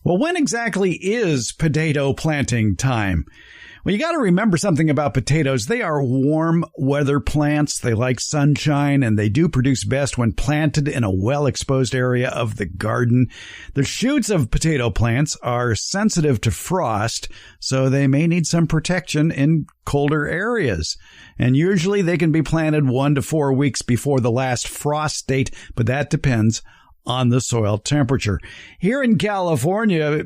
Well, when exactly is potato planting time? Well, you got to remember something about potatoes. They are warm weather plants. They like sunshine, and they do produce best when planted in a well-exposed area of the garden. The shoots of potato plants are sensitive to frost, so they may need some protection in colder areas. And usually they can be planted 1 to 4 weeks before the last frost date, but that depends on the soil temperature. Here in California,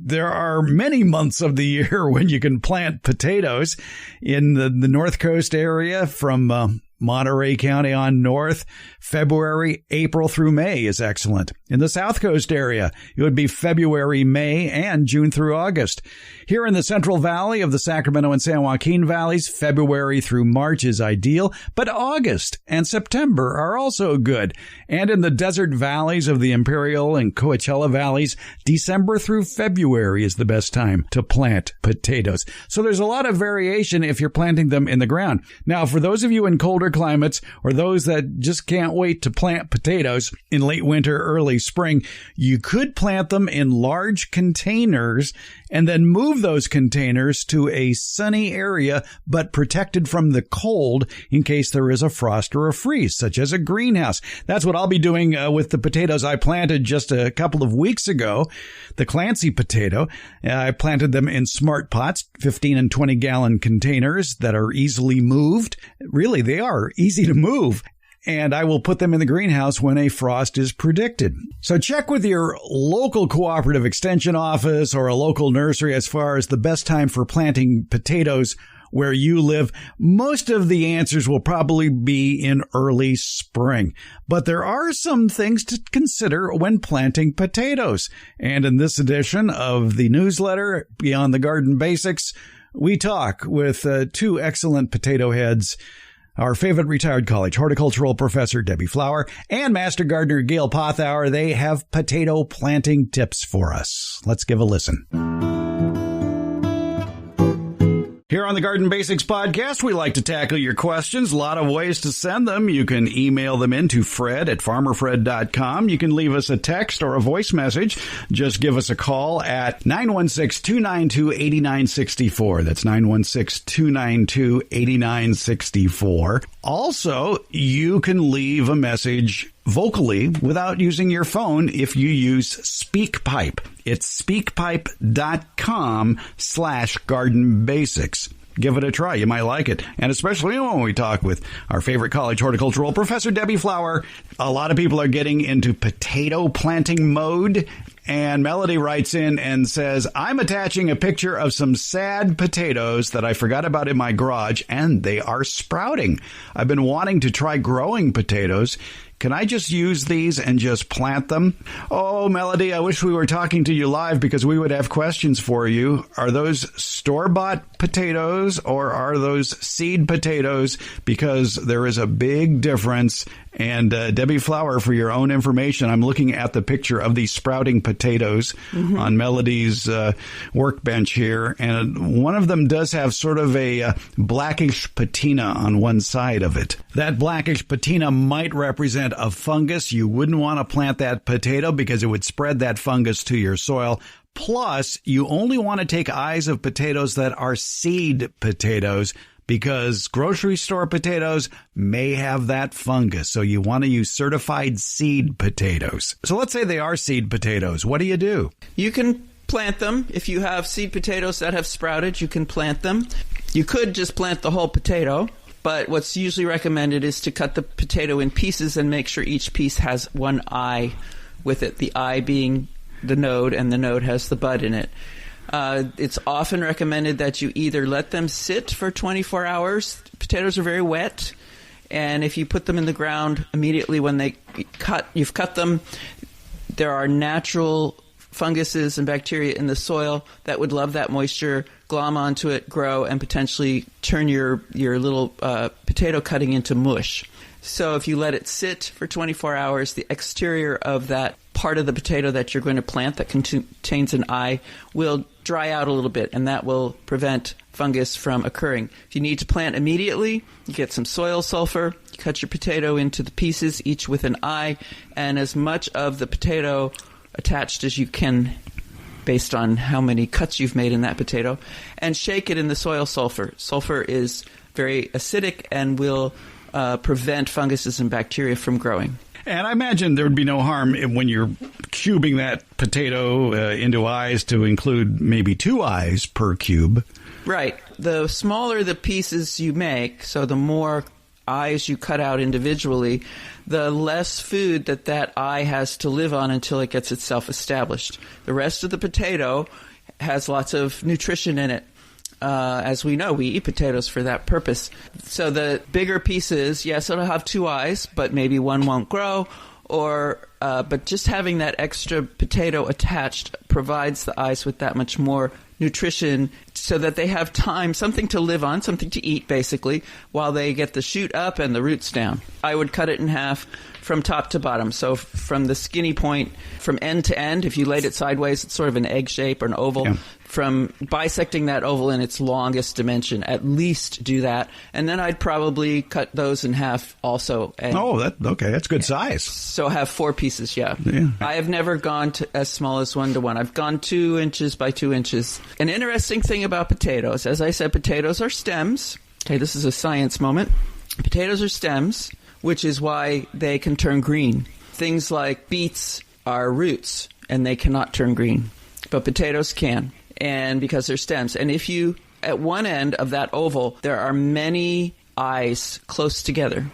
there are many months of the year when you can plant potatoes. In the North Coast area from Monterey County on north, February, April through May is excellent. In the South Coast area, it would be February, May, and June through August. Here in the Central Valley of the Sacramento and San Joaquin Valleys, February through March is ideal, but August and September are also good. And in the desert valleys of the Imperial and Coachella Valleys, December through February is the best time to plant potatoes. So there's a lot of variation if you're planting them in the ground. Now, for those of you in colder climates or those that just can't wait to plant potatoes in late winter, early spring, you could plant them in large containers and then move those containers to a sunny area but protected from the cold in case there is a frost or a freeze, such as a greenhouse. That's what I'll be doing with the potatoes I planted just a couple of weeks ago, the Clancy potato. I planted them in smart pots, 15 and 20 gallon containers that are easily moved. Really, they are easy to move. And I will put them in the greenhouse when a frost is predicted. So check with your local cooperative extension office or a local nursery as far as the best time for planting potatoes where you live. Most of the answers will probably be in early spring. But there are some things to consider when planting potatoes. And in this edition of the newsletter, Beyond the Garden Basics, we talk with two excellent potato heads, our favorite retired college horticultural professor, Debbie Flower, and master gardener, Gail Pothour. They have potato planting tips for us. Let's give a listen. Here on the Garden Basics podcast, we like to tackle your questions. A lot of ways to send them. You can email them in to Fred at farmerfred.com. You can leave us a text or a voice message. Just give us a call at 916-292-8964. That's 916-292-8964. Also, you can leave a message vocally without using your phone if you use SpeakPipe. It's speakpipe.com/garden basics. Give it a try. You might like it. And especially when we talk with our favorite college horticultural professor, Debbie Flower. A lot of people are getting into potato planting mode. And Melody writes in and says, I'm attaching a picture of some sad potatoes that I forgot about in my garage, and they are sprouting. I've been wanting to try growing potatoes. Can I just use these and just plant them? Oh, Melody, I wish we were talking to you live because we would have questions for you. Are those store-bought potatoes or are those seed potatoes? Because there is a big difference. And Debbie Flower, for your own information, I'm looking at the picture of these sprouting potatoes on Melody's workbench here. And one of them does have sort of a blackish patina on one side of it. That blackish patina might represent a fungus. You wouldn't want to plant that potato because it would spread that fungus to your soil. Plus, you only want to take eyes of potatoes that are seed potatoes, because grocery store potatoes may have that fungus. So you want to use certified seed potatoes. So let's say they are seed potatoes. What do? You can plant them. If you have seed potatoes that have sprouted, you can plant them. You could just plant the whole potato, but what's usually recommended is to cut the potato in pieces and make sure each piece has one eye with it, the eye being the node, and the node has the bud in it. It's often recommended that you either let them sit for 24 hours. Potatoes are very wet, and if you put them in the ground immediately when you've cut them, there are natural funguses and bacteria in the soil that would love that moisture, glom onto it, grow, and potentially turn your little potato cutting into mush. So if you let it sit for 24 hours, the exterior of that part of the potato that you're going to plant that contains an eye will dry out a little bit, and that will prevent fungus from occurring. If you need to plant immediately, you get some soil sulfur, you cut your potato into the pieces, each with an eye, and as much of the potato attached as you can based on how many cuts you've made in that potato, and shake it in the soil sulfur. Sulfur is very acidic and will prevent funguses and bacteria from growing. And I imagine there would be no harm when you're cubing that potato into eyes to include maybe 2 eyes per cube. Right. The smaller the pieces you make, so the more eyes you cut out individually, the less food that eye has to live on until it gets itself established. The rest of the potato has lots of nutrition in it. As we know, we eat potatoes for that purpose. So the bigger pieces, yes, it'll have 2 eyes, but maybe one won't grow. But just having that extra potato attached provides the eyes with that much more nutrition so that they have time, something to live on, something to eat, basically, while they get the shoot up and the roots down. I would cut it in half from top to bottom. So from the skinny point, from end to end, if you laid it sideways, it's sort of an egg shape or an oval. Yeah. From bisecting that oval in its longest dimension, at least do that. And then I'd probably cut those in half also. And, okay. That's good size. So have 4 pieces, yeah. I have never gone to as small as 1 to 1. I've gone 2 inches by 2 inches. An interesting thing about potatoes, as I said, potatoes are stems. Okay, this is a science moment. Potatoes are stems, which is why they can turn green. Things like beets are roots, and they cannot turn green. But potatoes can. And because they're stems. And if you, at one end of that oval, there are many eyes close together.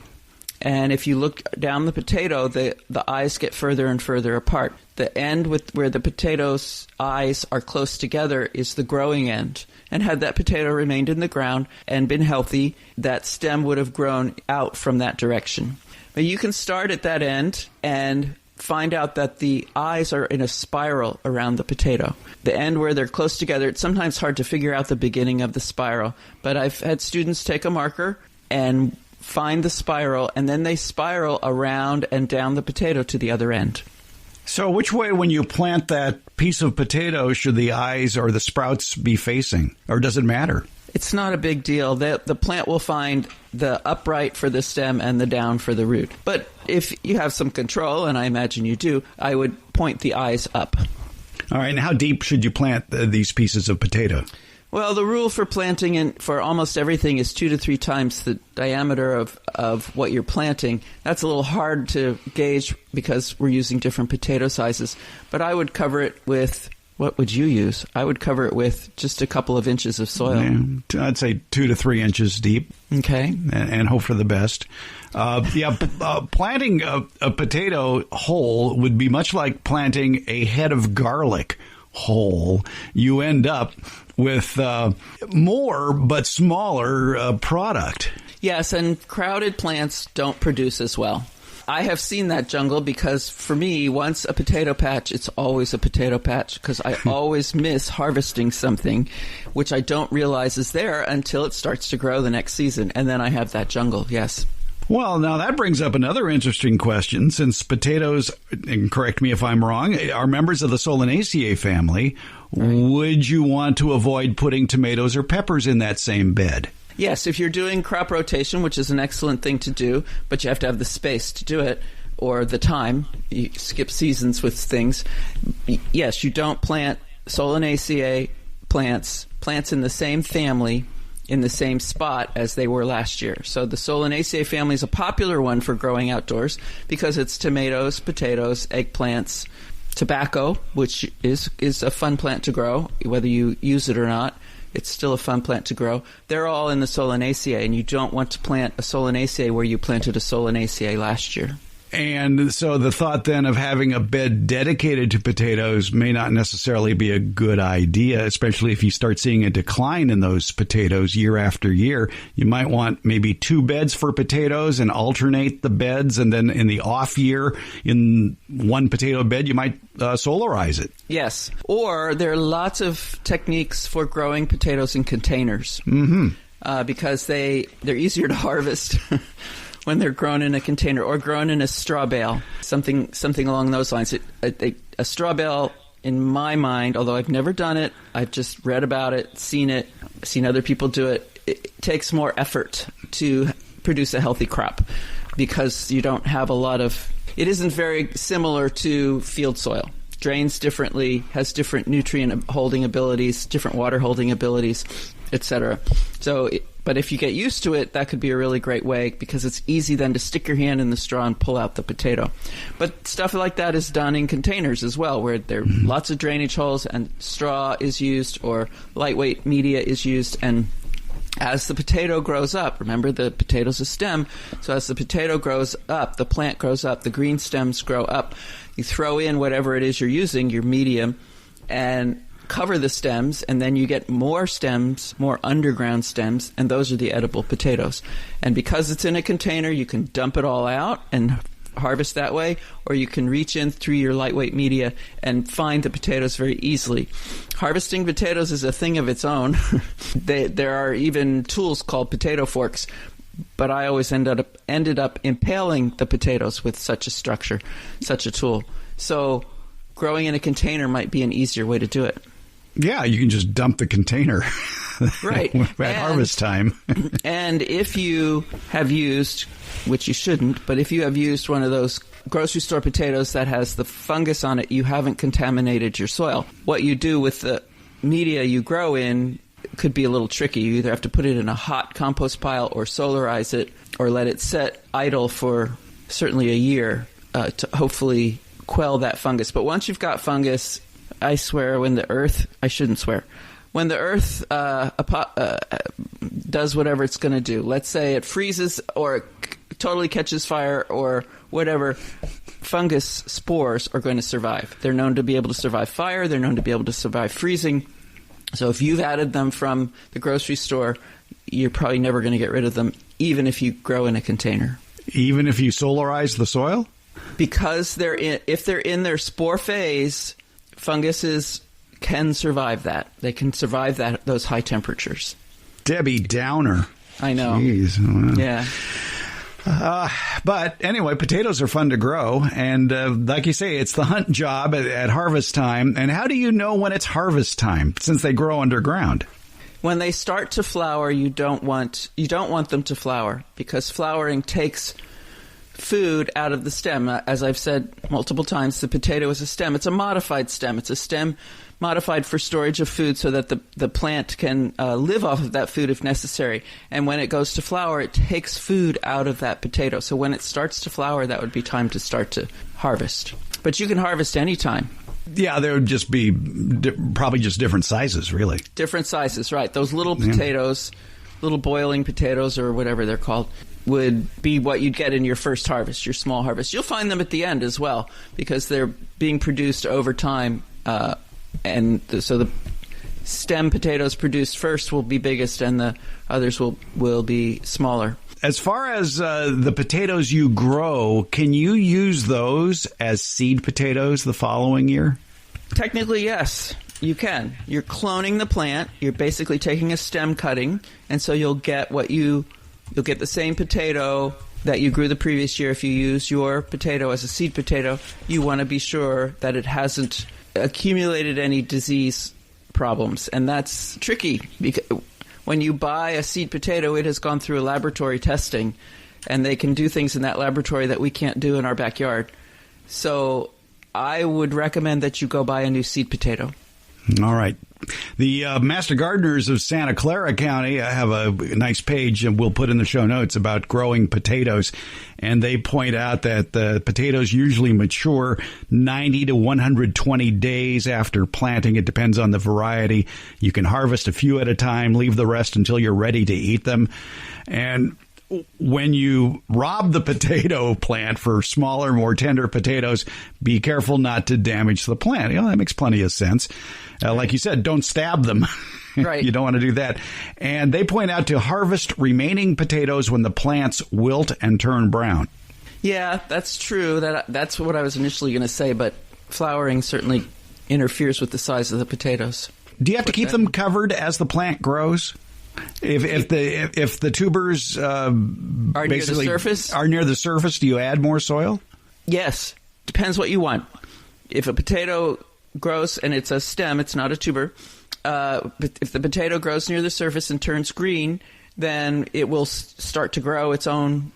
And if you look down the potato, the eyes get further and further apart. The end where the potato's eyes are close together is the growing end. And had that potato remained in the ground and been healthy, that stem would have grown out from that direction. But you can start at that end and find out that the eyes are in a spiral around the potato. The end where they're close together, it's sometimes hard to figure out the beginning of the spiral. But I've had students take a marker and find the spiral, and then they spiral around and down the potato to the other end. So which way, when you plant that piece of potato, should the eyes or the sprouts be facing? Or does it matter? It's not a big deal. The plant will find the upright for the stem and the down for the root. But if you have some control, and I imagine you do, I would point the eyes up. All right. And how deep should you plant these pieces of potato? Well, the rule for planting for almost everything is 2 to 3 times the diameter of what you're planting. That's a little hard to gauge because we're using different potato sizes. But I would cover it with... What would you use? I would cover it with just a couple of inches of soil. Yeah, I'd say 2 to 3 inches deep. Okay. And hope for the best. Planting a potato whole would be much like planting a head of garlic whole. You end up with more but smaller product. Yes, and crowded plants don't produce as well. I have seen that jungle because for me, once a potato patch, it's always a potato patch because I always miss harvesting something, which I don't realize is there until it starts to grow the next season. And then I have that jungle, yes. Well, now that brings up another interesting question. Since potatoes, and correct me if I'm wrong, are members of the Solanaceae family, right, would you want to avoid putting tomatoes or peppers in that same bed? Yes, if you're doing crop rotation, which is an excellent thing to do, but you have to have the space to do it, or the time. You skip seasons with things. Yes, you don't plant Solanaceae plants in the same family in the same spot as they were last year. So the Solanaceae family is a popular one for growing outdoors because it's tomatoes, potatoes, eggplants, tobacco, which is a fun plant to grow, whether you use it or not. It's still a fun plant to grow. They're all in the Solanaceae, and you don't want to plant a Solanaceae where you planted a Solanaceae last year. And so the thought then of having a bed dedicated to potatoes may not necessarily be a good idea, especially if you start seeing a decline in those potatoes year after year. You might want maybe 2 beds for potatoes and alternate the beds. And then in the off year, in one potato bed, you might solarize it. Yes. Or there are lots of techniques for growing potatoes in containers because they're easier to harvest. When they're grown in a container or grown in a straw bale, something along those lines. A straw bale, in my mind, although I've never done it, I've just read about it, seen other people do it. It takes more effort to produce a healthy crop because you don't have a lot of. It isn't very similar to field soil. drains differently, has different nutrient holding abilities, different water holding abilities, etc. But if you get used to it, that could be a really great way, because it's easy then to stick your hand in the straw and pull out the potato. But stuff like that is done in containers as well, where there are lots of drainage holes and straw is used or lightweight media is used. And as the potato grows up, remember the potato's a stem, so as the potato grows up, the plant grows up, the green stems grow up, you throw in whatever it is you're using, your medium, and cover the stems, and then you get more stems, more underground stems, and those are the edible potatoes. And because it's in a container, you can dump it all out and harvest that way, or you can reach in through your lightweight media and find the potatoes very easily. Harvesting potatoes is a thing of its own. There are even tools called potato forks, but I always ended up impaling the potatoes with such a structure, such a tool. So growing in a container might be an easier way to do it. Yeah, you can just dump the container right at harvest time. And if you have used, which you shouldn't, but if you have used one of those grocery store potatoes that has the fungus on it, you haven't contaminated your soil. What you do with the media you grow in could be a little tricky. You either have to put it in a hot compost pile or solarize it or let it set idle for certainly a year to hopefully quell that fungus. But once you've got fungus, I swear when the earth does whatever it's going to do, let's say it freezes or it totally catches fire or whatever, fungus spores are going to survive. They're known to be able to survive fire. They're known to be able to survive freezing. So if you've added them from the grocery store, you're probably never going to get rid of them, even if you grow in a container. Even if you solarize the soil? Because if they're in their spore phase, funguses can survive that. They can survive those high temperatures. Debbie Downer. I know. Jeez. Wow. Yeah. But anyway, potatoes are fun to grow. And like you say, it's the hunt job at harvest time. And how do you know when it's harvest time, since they grow underground? When they start to flower, you don't want them to flower, because flowering takes food out of the stem. As I've said multiple times, the potato is a stem. It's a modified stem. It's a stem modified for storage of food so that the plant can live off of that food if necessary. And when it goes to flower, it takes food out of that potato. So when it starts to flower, that would be time to start to harvest. But you can harvest anytime. Yeah, there would just be probably just different sizes, really. Different sizes, right. Those little potatoes, little boiling potatoes or whatever they're called, would be what you'd get in your first harvest, your small harvest. You'll find them at the end as well, because they're being produced over time. So the stem potatoes produced first will be biggest, and the others will be smaller. As far as the potatoes you grow, can you use those as seed potatoes the following year? Technically, yes, you can. You're cloning the plant. You're basically taking a stem cutting, and so you'll get You'll get the same potato that you grew the previous year. If you use your potato as a seed potato, you want to be sure that it hasn't accumulated any disease problems. And that's tricky, because when you buy a seed potato, it has gone through a laboratory testing, and they can do things in that laboratory that we can't do in our backyard. So I would recommend that you go buy a new seed potato. All right. The Master Gardeners of Santa Clara County have a nice page, and we'll put in the show notes, about growing potatoes. And they point out that the potatoes usually mature 90 to 120 days after planting. It depends on the variety. You can harvest a few at a time, leave the rest until you're ready to eat them. And when you rob the potato plant for smaller, more tender potatoes, be careful not to damage the plant. That makes plenty of sense. Like you said, don't stab them. Right. You don't want to do that. And they point out to harvest remaining potatoes when the plants wilt and turn brown. Yeah, that's true. That's what I was initially going to say, but flowering certainly interferes with the size of the potatoes. Do you have to keep them covered as the plant grows? If the tubers are near the surface, do you add more soil? Yes, depends what you want. If a potato grows and it's a stem, it's not a tuber. But if the potato grows near the surface and turns green, then it will start to grow its own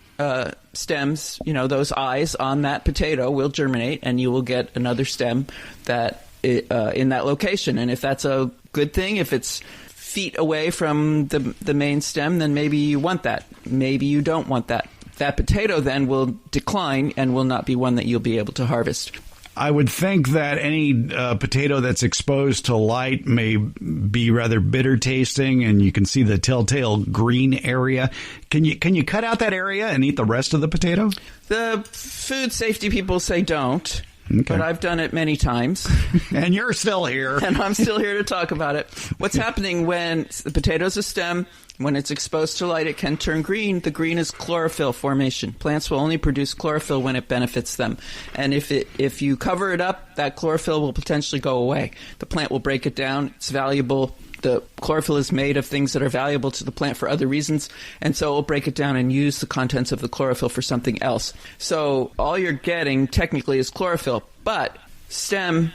stems, those eyes on that potato will germinate, and you will get another stem that in that location. And if that's a good thing, if it's feet away from the main stem, then maybe you want that. Maybe you don't want that. That potato then will decline and will not be one that you'll be able to harvest. I would think that any potato that's exposed to light may be rather bitter tasting, and you can see the telltale green area. Can you cut out that area and eat the rest of the potato? The food safety people say don't. Okay. But I've done it many times. And you're still here. And I'm still here to talk about it. What's happening when the potato's a stem, when it's exposed to light, it can turn green. The green is chlorophyll formation. Plants will only produce chlorophyll when it benefits them. And if you cover it up, that chlorophyll will potentially go away. The plant will break it down. It's valuable. The chlorophyll is made of things that are valuable to the plant for other reasons, and so it will break it down and use the contents of the chlorophyll for something else. So all you're getting technically is chlorophyll, but stem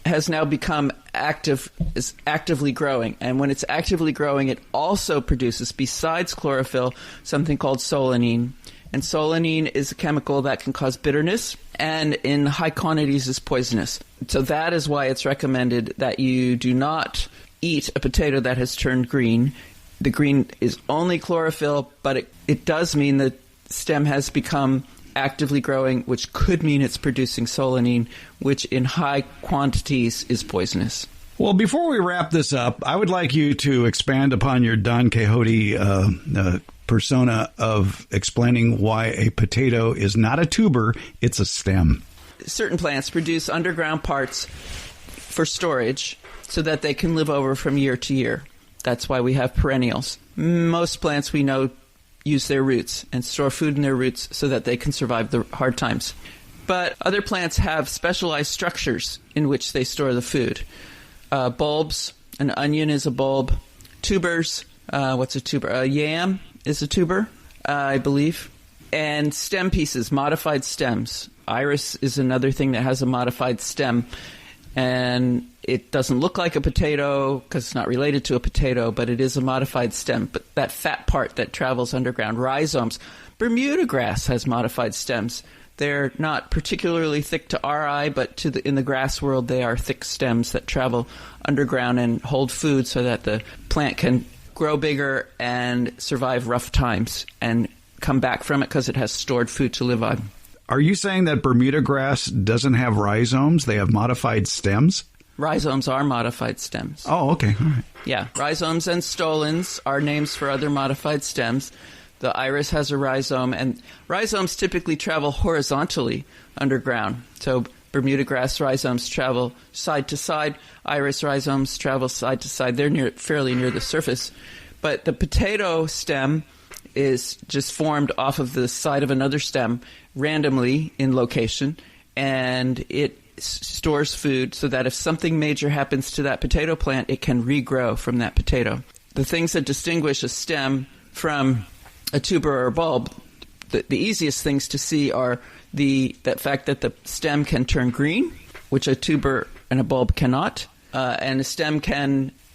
has now become is actively growing, and when it's actively growing, it also produces, besides chlorophyll, something called solanine. And solanine is a chemical that can cause bitterness, and in high quantities is poisonous. So that is why it's recommended that you do not eat a potato that has turned green. The green is only chlorophyll, but it does mean that stem has become actively growing, which could mean it's producing solanine, which in high quantities is poisonous. Well, before we wrap this up, I would like you to expand upon your Don Quixote persona of explaining why a potato is not a tuber, it's a stem. Certain plants produce underground parts for storage so that they can live over from year to year. That's why we have perennials. Most plants we know use their roots and store food in their roots so that they can survive the hard times. But other plants have specialized structures in which they store the food. Bulbs, an onion is a bulb. Tubers, what's a tuber? A yam is a tuber, I believe. And stem pieces, modified stems. Iris is another thing that has a modified stem. And it doesn't look like a potato because it's not related to a potato, but it is a modified stem. But that fat part that travels underground, rhizomes. Bermuda grass has modified stems. They're not particularly thick to our eye, but in the grass world, they are thick stems that travel underground and hold food so that the plant can grow bigger and survive rough times and come back from it because it has stored food to live on. Are you saying that Bermuda grass doesn't have rhizomes? They have modified stems? Rhizomes are modified stems. Oh, okay. All right. Yeah. Rhizomes and stolons are names for other modified stems. The iris has a rhizome, and rhizomes typically travel horizontally underground. So Bermuda grass rhizomes travel side to side. Iris rhizomes travel side to side. They're fairly near the surface. But the potato stem is just formed off of the side of another stem randomly in location, and it stores food so that if something major happens to that potato plant, it can regrow from that potato. The things that distinguish a stem from a tuber or a bulb, the easiest things to see are that fact that the stem can turn green, which a tuber and a bulb cannot, and a stem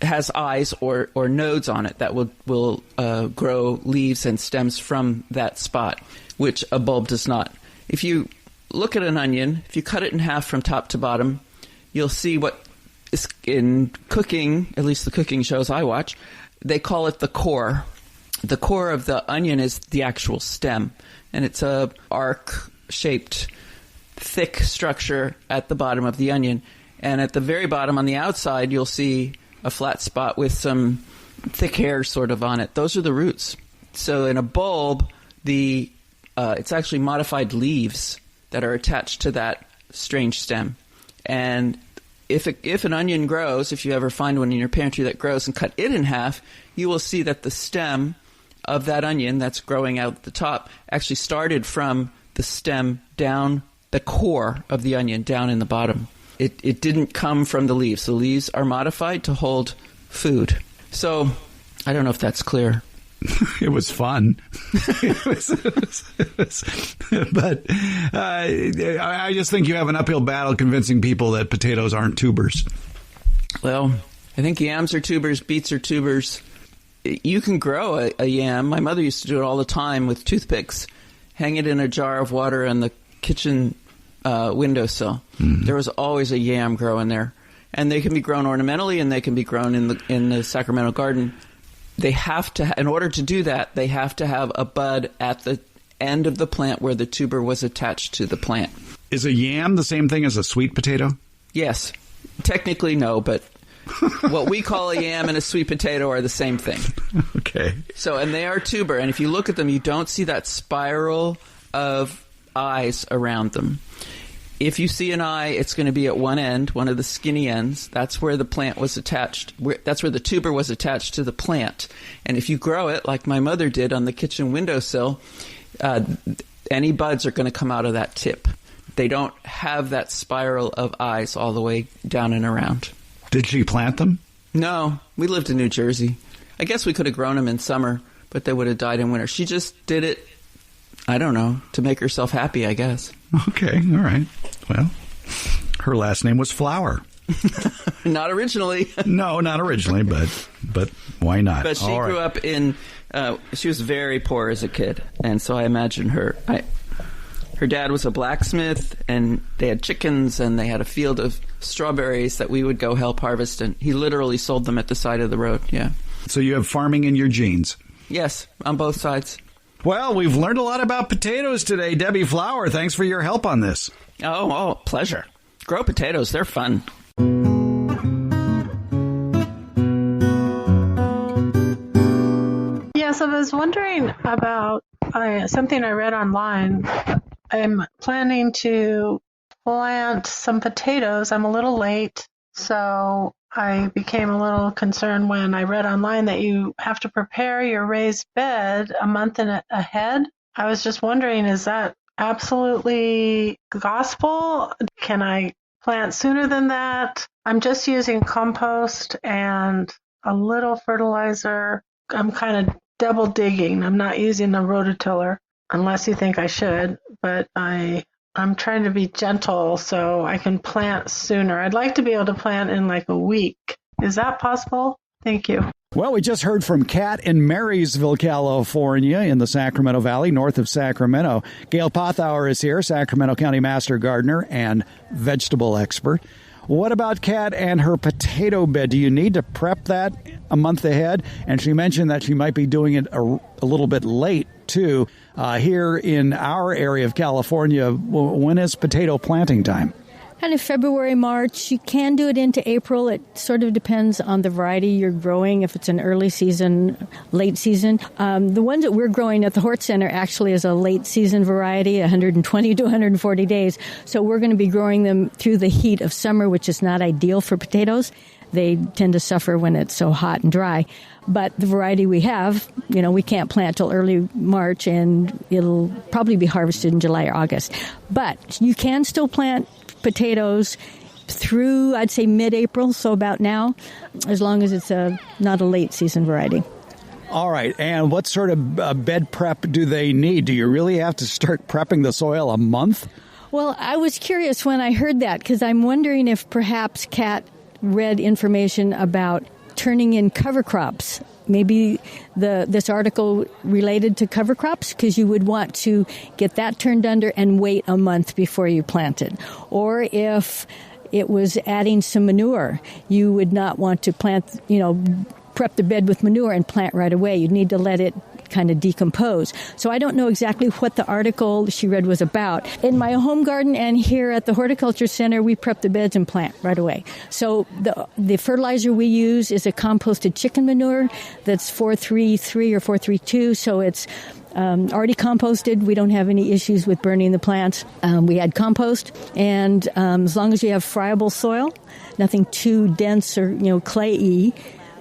has eyes or nodes on it that will grow leaves and stems from that spot, which a bulb does not. If you look at an onion, if you cut it in half from top to bottom, you'll see what is in cooking, at least the cooking shows I watch, they call it the core. The core of the onion is the actual stem, and it's a arc-shaped, thick structure at the bottom of the onion. And at the very bottom on the outside, you'll see a flat spot with some thick hair sort of on it. Those are the roots. So in a bulb, it's actually modified leaves that are attached to that strange stem. And if an onion grows, if you ever find one in your pantry that grows and cut it in half, you will see that the stem of that onion that's growing out at the top actually started from the stem down the core of the onion down in the bottom. It didn't come from the leaves. The leaves are modified to hold food. So I don't know if that's clear. It was fun. But I just think you have an uphill battle convincing people that potatoes aren't tubers. Well, I think yams are tubers, beets are tubers. You can grow a yam. My mother used to do it all the time with toothpicks. hang it in a jar of water on the kitchen windowsill. There was always a yam growing there. And they can be grown ornamentally, and they can be grown in the Sacramento garden. They have to, in order to do that, they have to have a bud at the end of the plant where the tuber was attached to the plant. Is a yam the same thing as a sweet potato? Yes. Technically, no, but what we call a yam and a sweet potato are the same thing. Okay. So, and they are tuber, and if you look at them, you don't see that spiral of eyes around them. If you see an eye, it's going to be at one end, one of the skinny ends. That's where the plant was attached. That's where the tuber was attached to the plant. And if you grow it, like my mother did on the kitchen windowsill, any buds are going to come out of that tip. They don't have that spiral of eyes all the way down and around. Did she plant them? No, we lived in New Jersey. I guess we could have grown them in summer, but they would have died in winter. She just did it, I don't know, to make herself happy, I guess. Okay, all right. Well, her last name was Flower. Not originally. No, not originally, but why not? But she grew up in, she was very poor as a kid, and so I imagine her dad was a blacksmith, and they had chickens, and they had a field of strawberries that we would go help harvest, and he literally sold them at the side of the road, yeah. So you have farming in your genes? Yes, on both sides. Well, we've learned a lot about potatoes today. Debbie Flower, thanks for your help on this. Oh, pleasure. Grow potatoes. They're fun. Yes, I was wondering about something I read online. I'm planning to plant some potatoes. I'm a little late, so I became a little concerned when I read online that you have to prepare your raised bed a month ahead. I was just wondering, is that absolutely gospel? Can I plant sooner than that? I'm just using compost and a little fertilizer. I'm kind of double digging. I'm not using a rototiller unless you think I should, but I'm trying to be gentle so I can plant sooner. I'd like to be able to plant in like a week. Is that possible? Thank you. Well, we just heard from Kat in Marysville, California, in the Sacramento Valley, north of Sacramento. Gail Pothour is here, Sacramento County Master Gardener and vegetable expert. What about Kat and her potato bed? Do you need to prep that a month ahead? And she mentioned that she might be doing it a little bit late, too. Here in our area of California, when is potato planting time? Kind of February, March. You can do it into April. It sort of depends on the variety you're growing, if it's an early season, late season. The ones that we're growing at the Hort Center actually is a late season variety, 120 to 140 days. So we're going to be growing them through the heat of summer, which is not ideal for potatoes. They tend to suffer when it's so hot and dry. But the variety we have, we can't plant till early March, and it'll probably be harvested in July or August. But you can still plant potatoes through, I'd say, mid-April, so about now, as long as it's not a late season variety. All right. And what sort of bed prep do they need? Do you really have to start prepping the soil a month? Well, I was curious when I heard that, because I'm wondering if perhaps Kat read information about turning in cover crops. Maybe this article related to cover crops, because you would want to get that turned under and wait a month before you plant it. Or if it was adding some manure, you would not want to plant, prep the bed with manure and plant right away. You'd need to let it kind of decompose. So I don't know exactly what the article she read was about. In my home garden and here at the Horticulture Center, we prep the beds and plant right away. So the fertilizer we use is a composted chicken manure that's 433 or 432. So it's already composted. We don't have any issues with burning the plants. We add compost, and as long as you have friable soil, nothing too dense or clayey,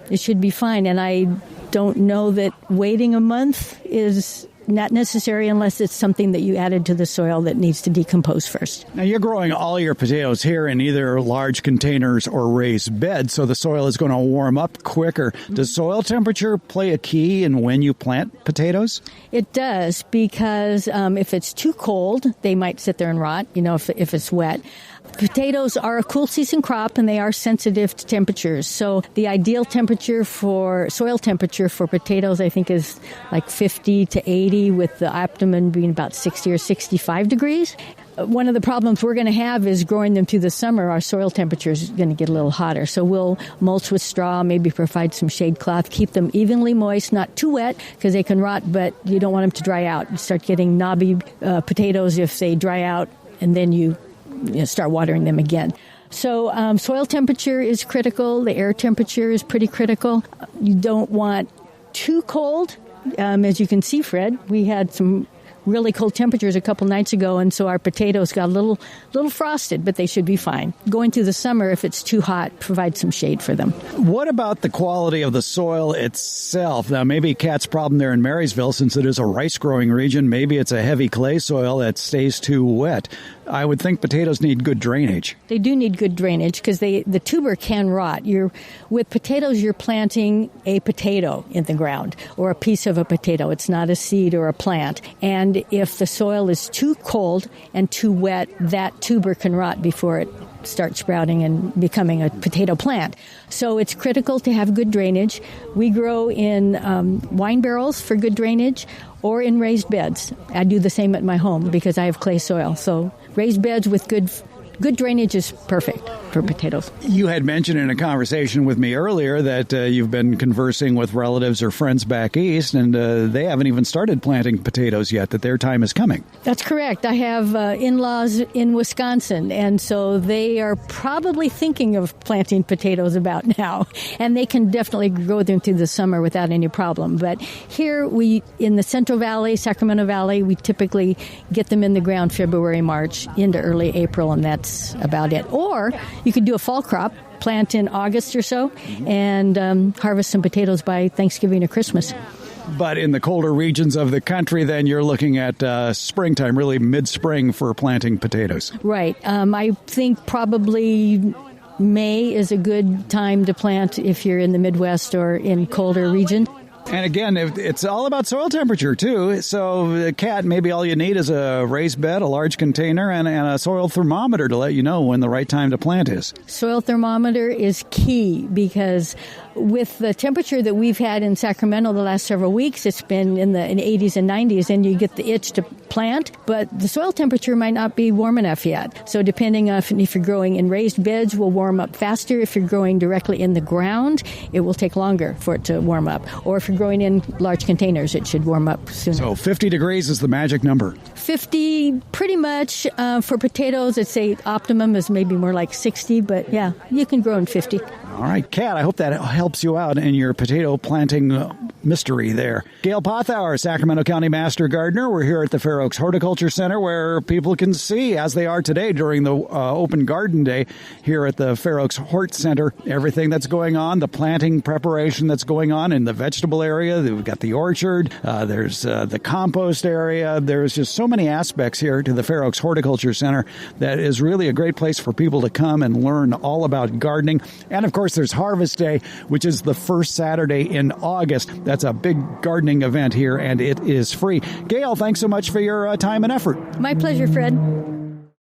it should be fine. And I don't know that waiting a month is not necessary unless it's something that you added to the soil that needs to decompose first. Now, you're growing all your potatoes here in either large containers or raised beds, so the soil is going to warm up quicker. Does soil temperature play a key in when you plant potatoes? It does, because if it's too cold, they might sit there and rot, if it's wet. Potatoes are a cool season crop, and they are sensitive to temperatures. So the ideal soil temperature for potatoes, I think, is like 50 to 80, with the optimum being about 60 or 65 degrees. One of the problems we're going to have is growing them through the summer. Our soil temperature is going to get a little hotter. So we'll mulch with straw, maybe provide some shade cloth, keep them evenly moist, not too wet because they can rot, but you don't want them to dry out. You start getting knobby potatoes if they dry out, and then you start watering them again. So soil temperature is critical. The air temperature is pretty critical. You don't want too cold. As you can see, Fred, we had some really cold temperatures a couple nights ago, and so our potatoes got a little frosted, but they should be fine. Going through the summer, if it's too hot, provide some shade for them. What about the quality of the soil itself? Now, maybe Kat's problem there in Marysville, since it is a rice-growing region, maybe it's a heavy clay soil that stays too wet. I would think potatoes need good drainage. They do need good drainage because the tuber can rot. With potatoes, you're planting a potato in the ground or a piece of a potato. It's not a seed or a plant. And if the soil is too cold and too wet, that tuber can rot before it starts sprouting and becoming a potato plant. So it's critical to have good drainage. We grow in wine barrels for good drainage or in raised beds. I do the same at my home because I have clay soil. So raised beds with good drainage is perfect for potatoes. You had mentioned in a conversation with me earlier that you've been conversing with relatives or friends back east, and they haven't even started planting potatoes yet, that their time is coming. That's correct. I have in-laws in Wisconsin, and so they are probably thinking of planting potatoes about now, and they can definitely grow them through the summer without any problem. But here in the Central Valley, Sacramento Valley, we typically get them in the ground February, March into early April, and that's about it. Or you could do a fall crop, plant in August or so, and harvest some potatoes by Thanksgiving or Christmas. But in the colder regions of the country, then you're looking at springtime, really mid-spring for planting potatoes. Right. I think probably May is a good time to plant if you're in the Midwest or in colder region. And again, it's all about soil temperature, too. So, Kat, maybe all you need is a raised bed, a large container, and a soil thermometer to let you know when the right time to plant is. Soil thermometer is key because with the temperature that we've had in Sacramento the last several weeks, it's been in the 80s and 90s, and you get the itch to plant, but the soil temperature might not be warm enough yet. So depending on if you're growing in raised beds, will warm up faster. If you're growing directly in the ground, it will take longer for it to warm up. Or if you're growing in large containers, it should warm up sooner. So 50 degrees is the magic number. 50, pretty much. For potatoes, I'd say optimum is maybe more like 60, but yeah, you can grow in 50. All right, Kat, I hope that helps you out in your potato planting mystery there. Gail Pothour, Sacramento County Master Gardener. We're here at the Fair Oaks Horticulture Center where people can see, as they are today during the open garden day here at the Fair Oaks Hort Center, everything that's going on, the planting preparation that's going on in the vegetable area. We've got the orchard. There's the compost area. There's just so many aspects here to the Fair Oaks Horticulture Center that is really a great place for people to come and learn all about gardening. And, of course, there's Harvest Day, which is the first Saturday in August. That's a big gardening event here, and it is free. Gail, thanks so much for your time and effort. My pleasure, Fred.